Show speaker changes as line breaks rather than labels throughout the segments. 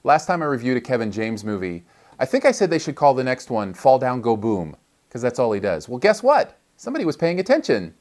Last time I reviewed a Kevin James movie, I think I said they should call the next one Fall Down Go Boom, because that's all he does. Well, guess what? Somebody was paying attention.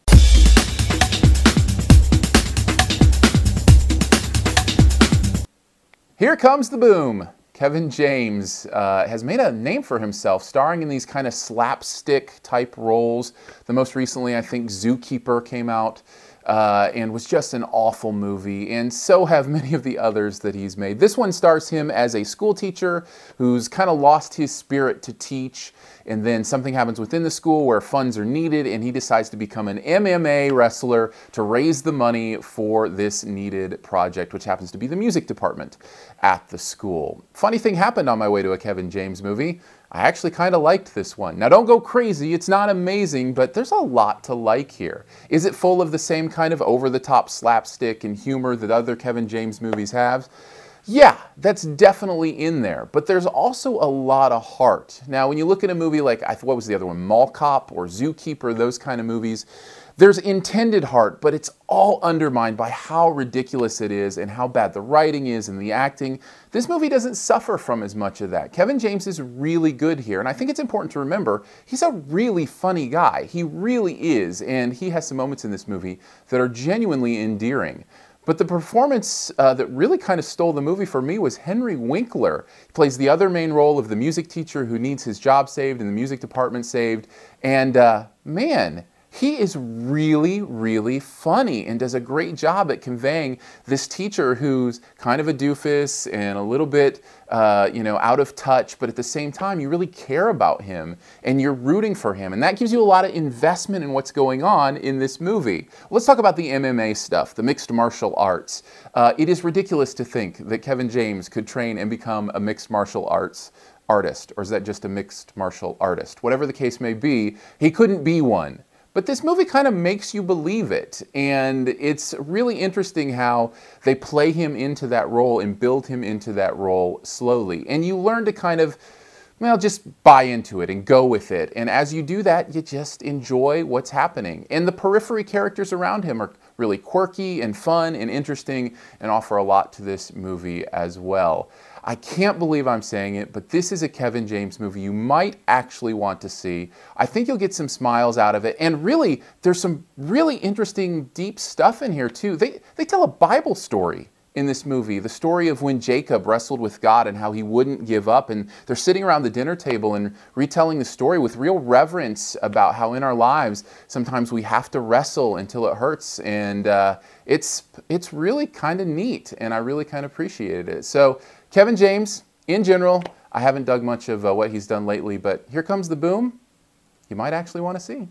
Here comes the boom. Kevin James has made a name for himself starring in these kind of slapstick type roles. The most recently, I think, Zookeeper came out and was just an awful movie, and so have many of the others that he's made. This one stars him as a school teacher who's kind of lost his spirit to teach, and then something happens within the school where funds are needed, and he decides to become an MMA wrestler to raise the money for this needed project, which happens to be the music department at the school. Funny thing happened on my way to a Kevin James movie. I actually kind of liked this one. Now don't go crazy, it's not amazing, but there's a lot to like here. Is it full of the same kind of over-the-top slapstick and humor that other Kevin James movies have? Yeah, that's definitely in there, but there's also a lot of heart. Now when you look at a movie like, what was the other one, Mall Cop or Zookeeper, those kind of movies, there's intended heart, but it's all undermined by how ridiculous it is and how bad the writing is and the acting. This movie doesn't suffer from as much of that. Kevin James is really good here, and I think it's important to remember he's a really funny guy. He really is, and he has some moments in this movie that are genuinely endearing. But the performance that really kind of stole the movie for me was Henry Winkler. He plays the other main role of the music teacher who needs his job saved and the music department saved, and man, he is really, really funny and does a great job at conveying this teacher who's kind of a doofus and a little bit, out of touch, but at the same time, you really care about him and you're rooting for him. And that gives you a lot of investment in what's going on in this movie. Let's talk about the MMA stuff, the mixed martial arts. It is ridiculous to think that Kevin James could train and become a mixed martial arts artist, or is that just a mixed martial artist? Whatever the case may be, he couldn't be one. But this movie kind of makes you believe it, and it's really interesting how they play him into that role and build him into that role slowly. And you learn to kind of, well, just buy into it and go with it. And as you do that, you just enjoy what's happening. And the periphery characters around him are really quirky and fun and interesting and offer a lot to this movie as well. I can't believe I'm saying it, but this is a Kevin James movie you might actually want to see. I think you'll get some smiles out of it, and really, there's some really interesting, deep stuff in here too. They tell a Bible story in this movie, the story of when Jacob wrestled with God and how he wouldn't give up, and they're sitting around the dinner table and retelling the story with real reverence about how in our lives sometimes we have to wrestle until it hurts, and it's really kind of neat, and I really kind of appreciated it. So Kevin James, in general, I haven't dug much of what he's done lately, but Here Comes the Boom, you might actually want to see.